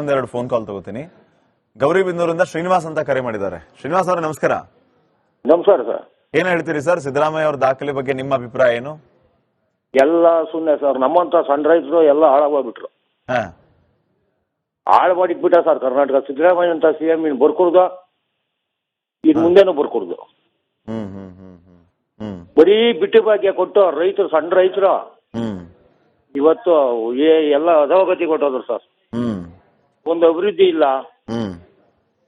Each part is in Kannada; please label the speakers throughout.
Speaker 1: ಒಂದೆರಡು ಫೋನ್ ಕಾಲ್ ತಗೋತೀನಿ. ಗೌರಿಬಿದನೂರಿಂದ ಶ್ರೀನಿವಾಸ್ ಅಂತ ಕರೆ ಮಾಡಿದ್ದಾರೆ. ಶ್ರೀನಿವಾಸ್ ಅವರೇ ನಮಸ್ಕಾರ.
Speaker 2: ನಮಸ್ಕಾರ ಸರ್.
Speaker 1: ಏನ್ ಹೇಳ್ತೀರಿ ಸರ್, ಸಿದ್ದರಾಮಯ್ಯ ಅವರ ದಾಖಲೆ ಬಗ್ಗೆ ನಿಮ್ಮ ಅಭಿಪ್ರಾಯ ಏನು?
Speaker 2: ಎಲ್ಲ ಸುಮ್ಮನೆ ಸರ್, ನಮ್ಮಂತ ಸಣ್ಣ ರೈತರು ಎಲ್ಲ ಹಾಳಾಗೋಗ್ಬಿಟ್ರು. ಹಾಳು ಮಾಡಿಟ್ಬಿಟ್ಟ ಸರ್ ಕರ್ನಾಟಕ. ಸಿದ್ದರಾಮಯ್ಯ ಅಂತ ಸಿಎಂ ಇನ್ ಬರ್ಕೊಡ್ದ, ಇನ್ ಮುಂದೆನೂ ಬರ್ಕೊಡ್ದು. ಬರೀ ಬಿಟ್ಟು ಭಾಗ್ಯ ಕೊಟ್ಟು ರೈತರು, ಸಣ್ಣ ರೈತರು ಇವತ್ತು ಎಲ್ಲ ಅಧೋಗತಿ ಕೊಟ್ಟೋದ್ರು ಸರ್. ಒಂದು ಅಭಿವೃದ್ಧಿ ಇಲ್ಲ,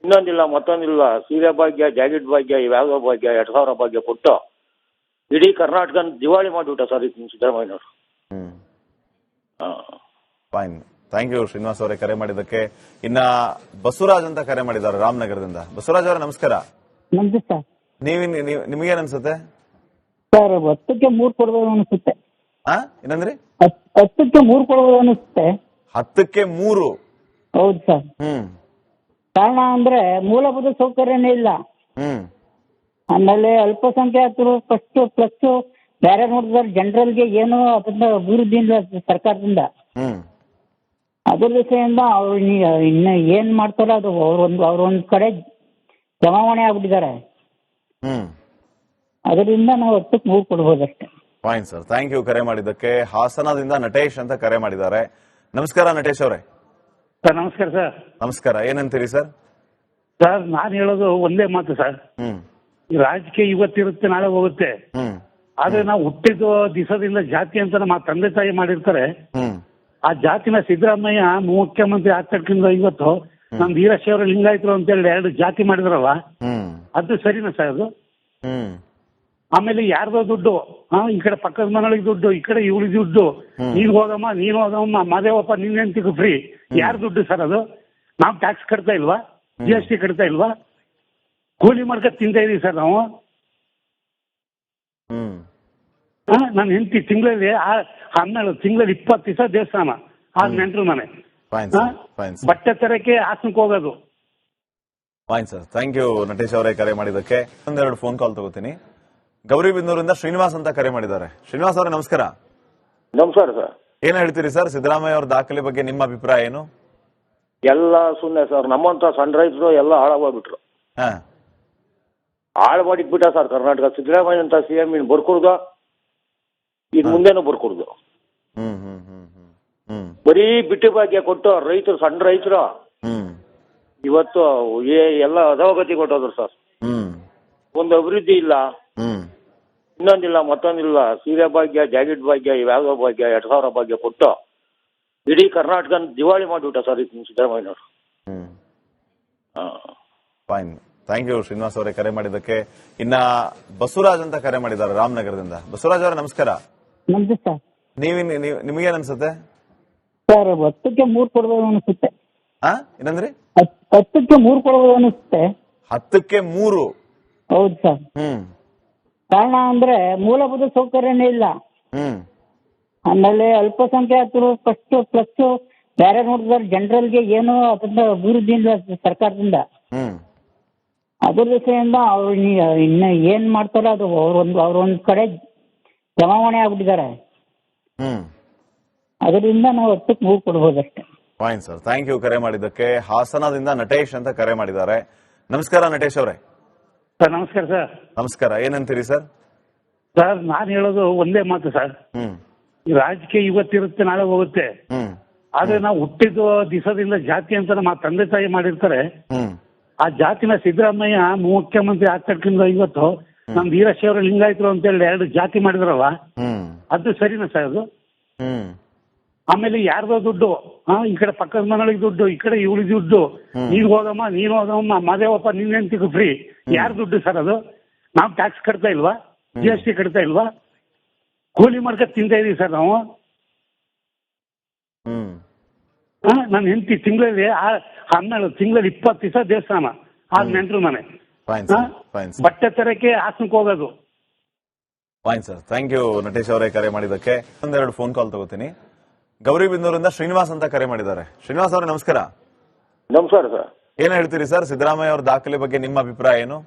Speaker 2: ಇನ್ನೊಂದಿಲ್ಲ ಮತ್ತೊಂದಿಲ್ಲ. ಸೀರೆ ಭಾಗ್ಯ, ಜಾಕೆಟ್ ಭಾಗ್ಯ, ಇವ್ಯಾವ ಭಾಗ್ಯ, 2000 ಭಾಗ್ಯ ಕೊಟ್ಟು ಇಡೀ ಕರ್ನಾಟಕ ದಿವಾಳಿ ಮಾಡಿಬಿಟ್ಟ ಸರ್ ಸಿದ್ದರಾಮಯ್ಯನವರು.
Speaker 1: ಫೈನ್, ಥ್ಯಾಂಕ್ ಯು ಶ್ರೀನಿವಾಸ್ ಅವರೇ ಕರೆ ಮಾಡಿದ್ದಕ್ಕೆ. ಇನ್ನ ಬಸವರಾಜ್ ಅಂತ ಕರೆ ಮಾಡಿದ್ದಾರೆ ರಾಮನಗರದಿಂದ. ಬಸವರಾಜ್ ಅವರೇ ನಮಸ್ಕಾರ.
Speaker 3: ನಮಸ್ತೆ ಸರ್.
Speaker 1: ನಿಮಗೇನ್ ಅನ್ಸುತ್ತೆ
Speaker 3: ಸರ್? 10ಕ್ಕೆ 3 ಕೊಡ್ಬೋದು ಅನಿಸುತ್ತೆ.
Speaker 1: ಏನಂದ್ರಿ?
Speaker 3: 10ಕ್ಕೆ 3 ಕೊಡ್ಬೋದು ಅನಿಸುತ್ತೆ.
Speaker 1: 10ಕ್ಕೆ 3?
Speaker 3: ಹೌದು ಸರ್. ಕಾರಣ ಅಂದ್ರೆ ಮೂಲಭೂತ ಸೌಕರ್ಯನೇ ಇಲ್ಲ. ಆಮೇಲೆ ಅಲ್ಪಸಂಖ್ಯಾತರು ಫಸ್ಟ್ ಪ್ಲಸ್ ಬೇರೆ ನೋಡಿದ್ರೆ ಜನರಲ್ಗೆ ಏನೋ ಅದನ್ನ ಅಭಿವೃದ್ಧಿ ಇಲ್ಲ ಸರ್ಕಾರದಿಂದ. ಅದ್ರ ದಿಸೆಯಿಂದ ಅವ್ರು ಇನ್ನ ಏನ್ ಮಾಡ್ತಾರೋ ಅದು ಅವ್ರೊಂದ್ ಕಡೆ ಜಮಾವಣೆ ಆಗ್ಬಿಟ್ಟಿದ್ದಾರೆ. ಅದರಿಂದ ನಾವು 10ಕ್ಕೆ 3 ಕೊಡ್ಬೋದಷ್ಟೇ.
Speaker 1: ಫೈನ್ ಸರ್, ಥ್ಯಾಂಕ್ ಯು ಕರೆ ಮಾಡಿದ್ದಕ್ಕೆ. ಹಾಸನದಿಂದ ನಟೇಶ್ ಅಂತ ಕರೆ ಮಾಡಿದ್ದಾರೆ. ನಮಸ್ಕಾರ ನಟೇಶ್ ಅವರೇ.
Speaker 4: ಸರ್ ನಮಸ್ಕಾರ ಸರ್.
Speaker 1: ನಮಸ್ಕಾರ, ಏನಂತೀರಿ ಸರ್?
Speaker 4: ಸರ್ ನಾನು ಹೇಳೋದು ಒಂದೇ ಮಾತು ಸರ್. ರಾಜಕೀಯ ಇವತ್ತಿರುತ್ತೆ, ನಾಳೆ ಹೋಗುತ್ತೆ. ಆದ್ರೆ ನಾವು ಹುಟ್ಟಿದ ದಿವಸದಿಂದ ಜಾತಿ ಅಂತ ನಮ್ಮ ತಂದೆ ತಾಯಿ ಮಾಡಿರ್ತಾರೆ. ಆ ಜಾತಿನ ಸಿದ್ದರಾಮಯ್ಯ ಮುಖ್ಯಮಂತ್ರಿ ಆಗ್ತಕ್ಕಿಂತ ಇವತ್ತು ನಮ್ ವೀರಶೈವ ಲಿಂಗಾಯತರು ಅಂತ ಹೇಳಿ 2 ಜಾತಿ ಮಾಡಿದ್ರಲ್ಲ, ಅದು ಸರಿನಾ ಸರ್ ಅದು? ಆಮೇಲೆ ಯಾರ್ದೋ ದುಡ್ಡು, ಈ ಕಡೆ ಪಕ್ಕದ ಮನೆಗಳಿಗೆ ದುಡ್ಡು, ಈ ಕಡೆ ಇವಳಿಗೆ ದುಡ್ಡು, ನೀನ್ ಹೋದಮ್ಮ ಮಾದೇವಪ್ಪ ನಿನ್ನೆಂತಿಗೂ ಫ್ರೀ. ಯಾರ್ ದುಡ್ಡು ಸರ್ ಅದು? ನಾವು ಟ್ಯಾಕ್ಸ್ ಕಟ್ತಾ ಇಲ್ವಾ? GST ಕಟ್ತಾ ಇಲ್ವಾ? ಕೂಲಿ ಮಾಡ್ಕ ತಿಂತಾ ಇದೀವಿ ಸರ್ ನಾವು. ನನ್ನ ಹೆಂಡತಿ ತಿಂಗಳಲ್ಲಿ 20 ದಿವಸ ದೇವಸ್ಥಾನ, 6 ನೆಂಟ್ರು ಮನೆ, ಬಟ್ಟೆ ತರಕ್ಕೆ ಹಾಸನಕ್ಕೆ ಹೋಗೋದು.
Speaker 1: Fine sir, thank you Natesh ಅವರೇ ಕರೆ ಮಾಡಿದ್ದಕ್ಕೆ. ಒಂದೆರಡು ಫೋನ್ ಕಾಲ್ ತಗೋತೀನಿ. ಗೌರಿಬಿದನೂರಿಂದ ಶ್ರೀನಿವಾಸ್ ಅಂತ ಕರೆ ಮಾಡಿದ್ದಾರೆ. ಶ್ರೀನಿವಾಸ್ ಅವರೇ ನಮಸ್ಕಾರ.
Speaker 2: ನಮಸ್ಕಾರ ಸರ್.
Speaker 1: ಏನ್ ಹೇಳ್ತೀರಿ ಸರ್, ಸಿದ್ದರಾಮಯ್ಯ ಅವರ ದಾಖಲೆ ಬಗ್ಗೆ ನಿಮ್ಮ ಅಭಿಪ್ರಾಯ ಏನು?
Speaker 2: ಎಲ್ಲ ಸುಮ್ಮನೆ ಸರ್, ನಮ್ಮಂತ ಸಣ್ಣ ರೈತರು ಎಲ್ಲ ಹಾಳಾಗೋಗ್ಬಿಟ್ರು. ಹಾಳು ಮಾಡಿಟ್ಬಿಟ್ಟ ಸರ್ ಕರ್ನಾಟಕ. ಸಿದ್ದರಾಮಯ್ಯ ಅಂತ ಸಿಎಂ ಇನ್ ಬರ್ಕೊಡ್ದ, ಇನ್ ಮುಂದೆನೂ ಬರ್ಕೊಡ್ದು. ಬರೀ ಬಿಟ್ಟು ಭಾಗ್ಯ ಕೊಟ್ಟು ರೈತರು, ಸಣ್ಣ ರೈತರು ಇವತ್ತು ಎಲ್ಲ ಅಧೋಗತಿ ಕೊಟ್ಟೋದ್ರು ಸರ್. ಒಂದು ಅಭಿವೃದ್ಧಿ ಇಲ್ಲ, ಇನ್ನೊಂದಿಲ್ಲ ಮತ್ತೊಂದಿಲ್ಲ. ಸೀರೆ ಭಾಗ್ಯ, ಜಾಕೆಟ್ ಭಾಗ್ಯ, ಇವ್ಯಾವ ಭಾಗ್ಯ, 2000 ಭಾಗ್ಯ ಕೊಟ್ಟು ಇಡೀ ಕರ್ನಾಟಕ ದಿವಾಳಿ ಮಾಡಿಬಿಟ್ಟ ಸರ್ ಸಿದ್ದರಾಮಯ್ಯನವರು.
Speaker 1: ಫೈನ್, ಥ್ಯಾಂಕ್ ಯು ಶ್ರೀನಿವಾಸ್ ಅವರೇ ಕರೆ ಮಾಡಿದ್ದಕ್ಕೆ. ಇನ್ನ ಬಸವರಾಜ್ ಅಂತ ಕರೆ ಮಾಡಿದ್ದಾರೆ ರಾಮನಗರದಿಂದ. ಬಸವರಾಜ್ ಅವರೇ ನಮಸ್ಕಾರ.
Speaker 3: ನಮಸ್ತೆ ಸರ್.
Speaker 1: ನಿಮಗೇನ್ ಅನ್ಸುತ್ತೆ
Speaker 3: ಸರ್? 10ಕ್ಕೆ 3 ಕೊಡ್ಬೋದು ಅನಿಸುತ್ತೆ.
Speaker 1: ಏನಂದ್ರಿ?
Speaker 3: 10ಕ್ಕೆ 3 ಕೊಡ್ಬೋದು ಅನಿಸುತ್ತೆ.
Speaker 1: 10ಕ್ಕೆ 3?
Speaker 3: ಹೌದು ಸರ್. ಕಾರಣ ಅಂದ್ರೆ ಮೂಲಭೂತ ಸೌಕರ್ಯನೇ ಇಲ್ಲ. ಆಮೇಲೆ ಅಲ್ಪಸಂಖ್ಯಾತರು ಫಸ್ಟ್ ಪ್ಲಸ್ ಬೇರೆ ನೋಡಿದ್ರೆ ಜನರಲ್ಗೆ ಏನೋ ಅದನ್ನ ಅಭಿವೃದ್ಧಿ ಇಲ್ಲ ಸರ್ಕಾರದಿಂದ. ಅದ್ರ ದಿಸೆಯಿಂದ ಅವ್ರು ಇನ್ನ ಏನ್ ಮಾಡ್ತಾರೋ ಅದು ಅವ್ರೊಂದ್ ಕಡೆ ಜಮಾವಣೆ ಆಗ್ಬಿಟ್ಟಿದ್ದಾರೆ. ಅದರಿಂದ ನಾವು 10ಕ್ಕೆ 3 ಕೊಡ್ಬೋದಷ್ಟೇ.
Speaker 1: ಫೈನ್ ಸರ್, ಥ್ಯಾಂಕ್ ಯು ಕರೆ ಮಾಡಿದ್ದಕ್ಕೆ. ಹಾಸನದಿಂದ ನಟೇಶ್ ಅಂತ ಕರೆ ಮಾಡಿದ್ದಾರೆ. ನಮಸ್ಕಾರ ನಟೇಶ್ ಅವರೇ.
Speaker 4: ಸರ್ ನಮಸ್ಕಾರ ಸರ್.
Speaker 1: ನಮಸ್ಕಾರ, ಏನಂತೀರಿ ಸರ್?
Speaker 4: ಸರ್ ನಾನು ಹೇಳೋದು ಒಂದೇ ಮಾತು ಸರ್. ರಾಜಕೀಯ ಇವತ್ತಿರುತ್ತೆ, ನಾಳೆ ಹೋಗುತ್ತೆ. ಆದ್ರೆ ನಾವು ಹುಟ್ಟಿದ ದಿವಸದಿಂದ ಜಾತಿ ಅಂತ ನಮ್ಮ ತಂದೆ ತಾಯಿ ಮಾಡಿರ್ತಾರೆ. ಆ ಜಾತಿನ ಸಿದ್ದರಾಮಯ್ಯ ಮುಖ್ಯಮಂತ್ರಿ ಆಗ್ತಕ್ಕಿಂತ ಇವತ್ತು ನಮ್ ವೀರಶೈವ ಲಿಂಗಾಯತರು ಅಂತ ಹೇಳಿ 2 ಜಾತಿ ಮಾಡಿದ್ರಲ್ಲ, ಅದು ಸರಿನಾ ಸರ್ ಅದು? ಆಮೇಲೆ ಯಾರ್ದೋ ದುಡ್ಡು, ಈ ಕಡೆ ಪಕ್ಕದ ಮನೆಗಳಿಗೆ ದುಡ್ಡು, ಈ ಕಡೆ ಇವಳಿಗೆ ದುಡ್ಡು, ನೀನ್ ಹೋದಮ್ಮ ಮಾದೇವಪ್ಪ ನಿನ್ನೆಂತಿಗೂ ಫ್ರೀ. ಯಾರ್ ದುಡ್ಡು ಸರ್ ಅದು? ನಾವು ಟ್ಯಾಕ್ಸ್ ಕಟ್ತಾ ಇಲ್ವಾ? GST ಕಟ್ತಾ ಇಲ್ವಾ? ಕೂಲಿ ಮಾಡ್ಕ ತಿಂತಾ ಇದೀವಿ ಸರ್ ನಾವು. ನನ್ನ ಹೆಂಡತಿ ತಿಂಗಳಲ್ಲಿ 20 ದಿವಸ ದೇವಸ್ಥಾನ, 6 ನೆಂಟ್ರು ಮನೆ, ಬಟ್ಟೆ ತರಕ್ಕೆ ಹಾಸನಕ್ಕೆ ಹೋಗೋದು.
Speaker 1: Fine sir, thank you Natesh ಅವರೇ ಕರೆ ಮಾಡಿದ್ದಕ್ಕೆ. ಒಂದೆರಡು ಫೋನ್ ಕಾಲ್ ತಗೋತೀನಿ. ಗೌರಿಬಿದನೂರಿಂದ ಶ್ರೀನಿವಾಸ್ ಅಂತ ಕರೆ ಮಾಡಿದ್ದಾರೆ. ಶ್ರೀನಿವಾಸ್ ಅವರೇ ನಮಸ್ಕಾರ.
Speaker 2: ನಮಸ್ಕಾರ ಸರ್.
Speaker 1: ಏನ್ ಹೇಳ್ತೀರಿ ಸರ್, ಸಿದ್ದರಾಮಯ್ಯ ಅವರ ದಾಖಲೆ ಬಗ್ಗೆ ನಿಮ್ಮ ಅಭಿಪ್ರಾಯ ಏನು?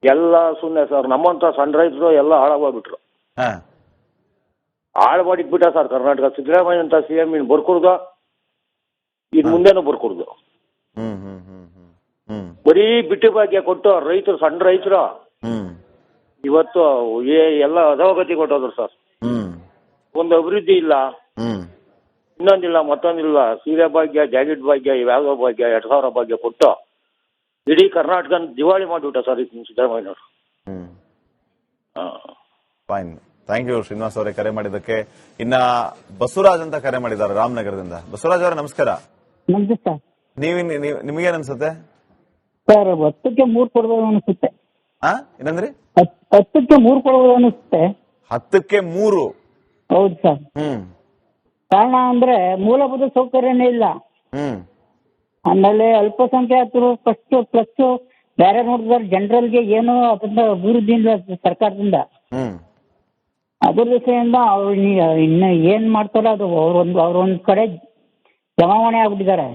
Speaker 2: ಎಲ್ಲ ಸುಮ್ಮನೆ ಸರ್, ನಮ್ಮಂತ ಸಣ್ಣ ರೈತರು ಎಲ್ಲ ಹಾಳಾಗೋಗ್ಬಿಟ್ರು. ಹಾಳು ಮಾಡಿಟ್ಬಿಟ್ಟ ಸರ್ ಕರ್ನಾಟಕ. ಸಿದ್ದರಾಮಯ್ಯ ಅಂತ ಸಿಎಂ ಇನ್ ಬರ್ಕೊಡ್ದ, ಇನ್ ಮುಂದೆನೂ ಬರ್ಕೊಡುದು.
Speaker 1: ಹ್ಮ್ ಹ್ಮ್ ಹ್ಮ್ ಹ್ಮ್ ಹ್ಮ್
Speaker 2: ಬರೀ ಬಿಟ್ಟು ಭಾಗ್ಯ ಕೊಟ್ಟು ರೈತರು, ಸಣ್ಣ ರೈತರು
Speaker 1: ಹ್ಮ್
Speaker 2: ಇವತ್ತು ಎಲ್ಲ ಅಧೋಗತಿ ಕೊಟ್ಟೋದ್ರು ಸರ್.
Speaker 1: ಹ್ಮ್
Speaker 2: ಒಂದು ಅಭಿವೃದ್ಧಿ ಇಲ್ಲ,
Speaker 1: ಹ್ಮ್
Speaker 2: ಇನ್ನೊಂದಿಲ್ಲ ಮತ್ತೊಂದಿಲ್ಲ. ಸೀರೆ ಭಾಗ್ಯ, ಜಾಕೆಟ್ ಭಾಗ್ಯ, ಇವ್ಯಾವ ಭಾಗ್ಯ, 2000 ಭಾಗ್ಯ ಕೊಟ್ಟು ಇಡೀ ಕರ್ನಾಟಕ ದಿವಾಳಿ ಮಾಡಿಬಿಟ್ಟ ಸರ್ ಈ ಸಿದ್ದರಾಮಯ್ಯನವರು.
Speaker 1: ಹ್ಮ್ ಫೈನ್. ಥ್ಯಾಂಕ್ ಯು ಶ್ರೀನಿವಾಸ್ ಅವರೇ ಕರೆ ಮಾಡಿದ್ದಕ್ಕೆ. ಇನ್ನ ಬಸವರಾಜ್ ಅಂತ ಕರೆ ಮಾಡಿದ್ದಾರೆ ರಾಮನಗರದಿಂದ. ಬಸವರಾಜ್ ಅವರೇ ನಮಸ್ಕಾರ.
Speaker 3: ನಮ್ದು ಸರ್.
Speaker 1: ನಿಮಗೇನ್ ಅನ್ಸುತ್ತೆ
Speaker 3: ಸರ್ 10ಕ್ಕೆ 3 ಕೊಡ್ಬೋದು ಅನಿಸುತ್ತೆ.
Speaker 1: ಏನಂದ್ರಿ?
Speaker 3: 10ಕ್ಕೆ 3 ಕೊಡ್ಬೋದು ಅನಿಸುತ್ತೆ.
Speaker 1: 10ಕ್ಕೆ 3?
Speaker 3: ಹೌದು ಸರ್. ಕಾರಣ ಅಂದ್ರೆ ಮೂಲಭೂತ ಸೌಕರ್ಯನೇ ಇಲ್ಲ. ಆಮೇಲೆ ಅಲ್ಪಸಂಖ್ಯಾತರು ಫಸ್ಟ್ ಪ್ಲಸ್ ಬೇರೆ ನೋಡಿದ್ರೆ ಜನರಲ್ಗೆ ಏನು ಅದನ್ನ ಅಭಿವೃದ್ಧಿ ಇಲ್ಲ ಸರ್ಕಾರದಿಂದ. ಅದ್ರ ದಿಸೆಯಿಂದ ಅವ್ರು ಇನ್ನ ಏನ್ ಮಾಡ್ತಾರೋ ಅದು ಅವ್ರೊಂದ್ ಕಡೆ ಜಮಾವಣೆ ಆಗ್ಬಿಟ್ಟಿದ್ದಾರೆ.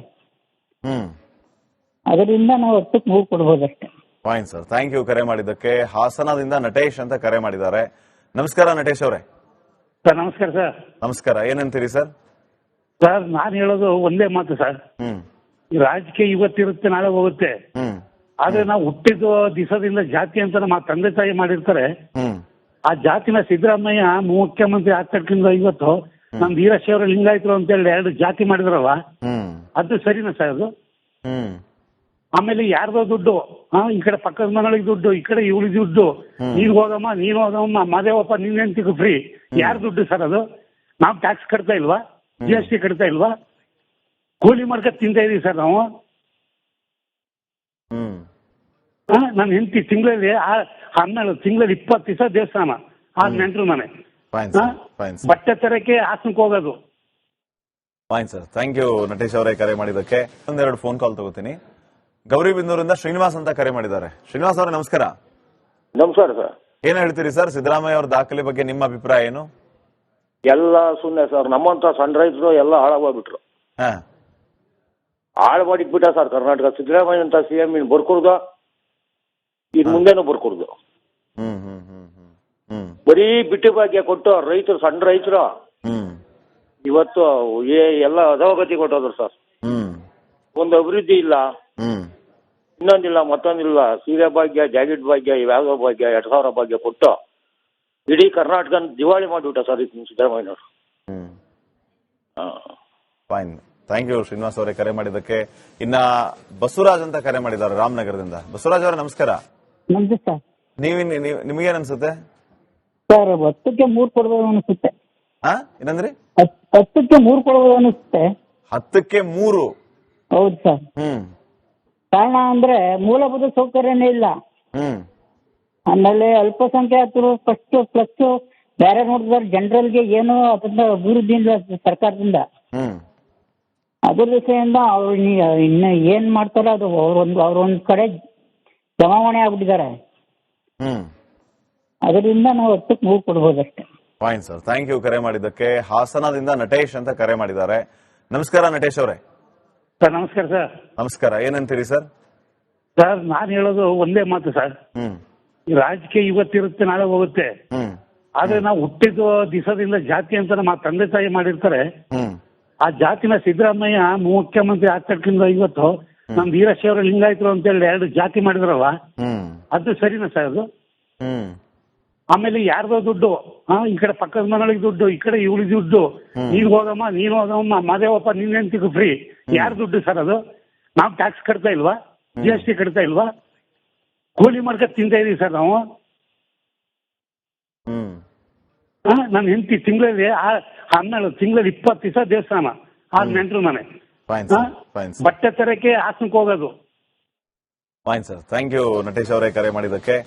Speaker 3: ಅದರಿಂದ ನಾವು 10ಕ್ಕೆ 3 ಕೊಡ್ಬೋದಷ್ಟೇ.
Speaker 1: ಫೈನ್ ಸರ್, ಥ್ಯಾಂಕ್ ಯು ಕರೆ ಮಾಡಿದ್ದಕ್ಕೆ. ಹಾಸನದಿಂದ ನಟೇಶ್ ಅಂತ ಕರೆ ಮಾಡಿದ್ದಾರೆ. ನಮಸ್ಕಾರ ನಟೇಶ್ ಅವರೇ.
Speaker 4: ಸರ್ ನಮಸ್ಕಾರ ಸರ್.
Speaker 1: ನಮಸ್ಕಾರ, ಏನಂತೀರಿ ಸರ್?
Speaker 4: ಸರ್ ನಾನು ಹೇಳೋದು ಒಂದೇ ಮಾತು ಸರ್. ಈ ರಾಜಕೀಯ ಇವತ್ತಿರುತ್ತೆ ನಾಳೆ ಹೋಗುತ್ತೆ. ಆದ್ರೆ ನಾವು ಹುಟ್ಟಿದ ದಿವಸದಿಂದ ಜಾತಿ ಅಂತ ನಮ್ಮ ತಂದೆ ತಾಯಿ ಮಾಡಿರ್ತಾರೆ. ಆ ಜಾತಿನ ಸಿದ್ದರಾಮಯ್ಯ ಮುಖ್ಯಮಂತ್ರಿ ಆಗ್ತಕ್ಕಿಂತ ಇವತ್ತು ನಮ್ ವೀರಶೈವ ಲಿಂಗಾಯತರು ಅಂತ ಹೇಳಿ 2 ಜಾತಿ ಮಾಡಿದ್ರಲ್ಲ, ಅದು ಸರಿನಾ ಸರ್ ಅದು? ಆಮೇಲೆ ಯಾರ್ದೋ ದುಡ್ಡು, ಈ ಕಡೆ ಪಕ್ಕದ ಮನೆಗಳಿಗೆ ದುಡ್ಡು, ಈ ಕಡೆ ಇವಳಿಗೆ ದುಡ್ಡು, ನೀನ್ ಹೋಗಮ್ಮ ಮಾದೇವಪ್ಪ ನಿನ್ನೆಂತಿಗೂ ಫ್ರೀ. ಯಾರ್ ದುಡ್ಡು ಸರ್ ಅದು? ನಾವು ಟ್ಯಾಕ್ಸ್ ಕಟ್ತಾ ಇಲ್ವಾ? GST ಕಟ್ತಾ ಇಲ್ವಾ? ಕೂಲಿ ಮಾಡ್ಕೊಂಡು ತಿಂತಾ ಇದೀವಿ ಸರ್ ನಾವು. ನನ್ನ ಹೆಂಡತಿ ತಿಂಗಳಲ್ಲಿ 20 ದಿವಸ ದೇವಸ್ಥಾನ, ಆ ನೆಂಟ್ರು ಮನೆ, ಬಟ್ಟೆ ತರಕ್ಕೆ ಹಾಸನಕ್ಕೆ ಹೋಗೋದು.
Speaker 1: Fine sir, thank you Natesh ಅವರೇ ಕರೆ ಮಾಡಿದ್ದಕ್ಕೆ. ಒಂದೆರಡು ಫೋನ್ ಕಾಲ್ ತಗೋತೀನಿ. ಗೌರಿಬಿದನೂರಿಂದ ಶ್ರೀನಿವಾಸ್ ಅಂತ ಕರೆ ಮಾಡಿದ್ದಾರೆ. ಶ್ರೀನಿವಾಸ್ ಅವರೇ ನಮಸ್ಕಾರ.
Speaker 2: ನಮಸ್ಕಾರ ಸರ್.
Speaker 1: ಏನ್ ಹೇಳ್ತೀರಿ ಸರ್ ಸಿದ್ದರಾಮಯ್ಯ ಅವರ ದಾಖಲೆ ಬಗ್ಗೆ ನಿಮ್ಮ ಅಭಿಪ್ರಾಯ ಏನು?
Speaker 2: ಎಲ್ಲ ಸುಮ್ಮನೆ ಸರ್. ನಮ್ಮಂತ ಸಣ್ಣ ರೈತರು ಎಲ್ಲ ಹಾಳಾಗ್ಬಿಟ್ರು. ಹಾಳು ಮಾಡಿಟ್ಬಿಟ್ಟ ಸರ್ ಕರ್ನಾಟಕ. ಸಿದ್ದರಾಮಯ್ಯ ಅಂತ CM ಇನ್ ಬರ್ಕೊಡ್ದು, ಇನ್ ಮುಂದೆನೂ ಬರ್ಕೊಡ್ದು. ಬರೀ ಬಿಟ್ಟು ಭಾಗ್ಯ ಕೊಟ್ಟು ರೈತರು, ಸಣ್ಣ ರೈತರು ಇವತ್ತು ಎಲ್ಲ ಅಧೋಗತಿ ಕೊಟ್ಟೋದ್ರು ಸರ್. ಒಂದು ಅಭಿವೃದ್ಧಿ ಇಲ್ಲ, ಇನ್ನೊಂದಿಲ್ಲ ಮತ್ತೊಂದಿಲ್ಲ. ಸೀರೆ ಭಾಗ್ಯ, ಜಾಕೆಟ್ ಭಾಗ್ಯ, ಇವ್ಯಾವ ಭಾಗ್ಯ, 2000 ಭಾಗ್ಯ ಕೊಟ್ಟು ಇಡೀ ಕರ್ನಾಟಕ ದಿವಾಳಿ ಮಾಡಿಬಿಟ್ಟ ಸರ್ ಈ ಸಿದ್ದರಾಮಯ್ಯನವರು.
Speaker 1: ಫೈನ್, ಥ್ಯಾಂಕ್ ಯು ಶ್ರೀನಿವಾಸ್ ಅವರೇ ಕರೆ ಮಾಡಿದ್ದಕ್ಕೆ. ಇನ್ನ ಬಸವರಾಜ್ ಅಂತ ಕರೆ ಮಾಡಿದ್ದಾರೆ ರಾಮನಗರದಿಂದ. ಬಸವರಾಜ್ ಅವರೇ ನಮಸ್ಕಾರ.
Speaker 3: ನಮ್ದು ಸರ್.
Speaker 1: ನಿಮಗೇನ್ ಅನ್ಸುತ್ತೆ
Speaker 3: ಸರ್? 10ಕ್ಕೆ 3 ಕೊಡ್ಬೋದು ಅನಿಸುತ್ತೆ.
Speaker 1: ಏನಂದ್ರಿ?
Speaker 3: 10ಕ್ಕೆ 3 ಕೊಡ್ಬೋದು ಅನಿಸುತ್ತೆ.
Speaker 1: 10ಕ್ಕೆ 3?
Speaker 3: ಹೌದು ಸರ್. ಕಾರಣ ಅಂದ್ರೆ ಮೂಲಭೂತ ಸೌಕರ್ಯನೇ ಇಲ್ಲ. ಆಮೇಲೆ ಅಲ್ಪಸಂಖ್ಯಾತರು ಫಸ್ಟ್ ಪ್ಲಸ್ ಬೇರೆ ನೋಡಿದ್ರೆ ಜನರಲ್ಗೆ ಏನು ಅದನ್ನ ಅಭಿವೃದ್ಧಿ ಇಲ್ಲ ಸರ್ಕಾರದಿಂದ. ಅದ್ರ ದಿಸೆಯಿಂದ ಅವ್ರು ಇನ್ನ ಏನ್ ಮಾಡ್ತಾರೋ ಅದು ಅವ್ರೊಂದ್ ಕಡೆ ಜಮಾವಣೆ ಆಗ್ಬಿಟ್ಟಿದ್ದಾರೆ. ಅದರಿಂದ ನಾವು 10ಕ್ಕೆ 3 ಕೊಡ್ಬೋದಷ್ಟೇ.
Speaker 1: ಫೈನ್ ಸರ್, ಥ್ಯಾಂಕ್ ಯು ಕರೆ ಮಾಡಿದ್ದಕ್ಕೆ. ಹಾಸನದಿಂದ ನಟೇಶ್ ಅಂತ ಕರೆ ಮಾಡಿದ್ದಾರೆ. ನಮಸ್ಕಾರ ನಟೇಶ್ ಅವರೇ.
Speaker 4: ಸರ್ ನಮಸ್ಕಾರ ಸರ್.
Speaker 1: ನಮಸ್ಕಾರ, ಏನಂತೀರಿ ಸರ್?
Speaker 4: ಸರ್ ನಾನು ಹೇಳೋದು ಒಂದೇ ಮಾತು ಸರ್. ಈ ರಾಜಕೀಯ ಇವತ್ತಿರುತ್ತೆ ನಾಳೆ ಹೋಗುತ್ತೆ. ಆದ್ರೆ ನಾವು ಹುಟ್ಟಿದ ದಿವಸದಿಂದ ಜಾತಿ ಅಂತ ನಮ್ಮ ತಂದೆ ತಾಯಿ ಮಾಡಿರ್ತಾರೆ. ಆ ಜಾತಿನ ಸಿದ್ದರಾಮಯ್ಯ ಮುಖ್ಯಮಂತ್ರಿ ಆಗ್ತಕ್ಕಿಂತ ಇವತ್ತು ನಮ್ ವೀರಶೈವ ಲಿಂಗಾಯತರು ಅಂತ ಹೇಳಿ 2 ಜಾತಿ ಮಾಡಿದ್ರಲ್ಲ, ಅದು ಸರಿನಾ ಸರ್ ಅದು? ಆಮೇಲೆ ಯಾರ್ದೋ ದುಡ್ಡು, ಈ ಕಡೆ ಪಕ್ಕದ ಮನೆಗಳಿಗೆ ದುಡ್ಡು, ಈ ಕಡೆ ಇವಳಿಗೆ ದುಡ್ಡು, ನೀನ್ ಹೋಗಮ್ಮ ಮಾದೇವಪ್ಪ ನಿನ್ನೆಂತಿಗೂ ಫ್ರೀ. ಯಾರ್ ದುಡ್ಡು ಸರ್ ಅದು? ನಾವು ಟ್ಯಾಕ್ಸ್ ಕಟ್ತಾ ಇಲ್ವಾ? GST ಕಟ್ತಾ ಇಲ್ವಾ? ಕೂಲಿ ಮಾಡ್ಕೊಂಡು ತಿಂತಾ ಇದೀವಿ ಸರ್ ನಾವು. ನನ್ನ ಹೆಂಡತಿ ತಿಂಗಳಲ್ಲಿ 20 ದಿವಸ ದೇವಸ್ಥಾನ, ಆ ನೆಂಟ್ರು ಮನೆ, ಬಟ್ಟೆ ತರಕ್ಕೆ ಹಾಸನಕ್ಕೆ ಹೋಗೋದು.
Speaker 1: Fine sir, thank you Natesh ಅವರೇ ಕರೆ ಮಾಡಿದ್ದಕ್ಕೆ.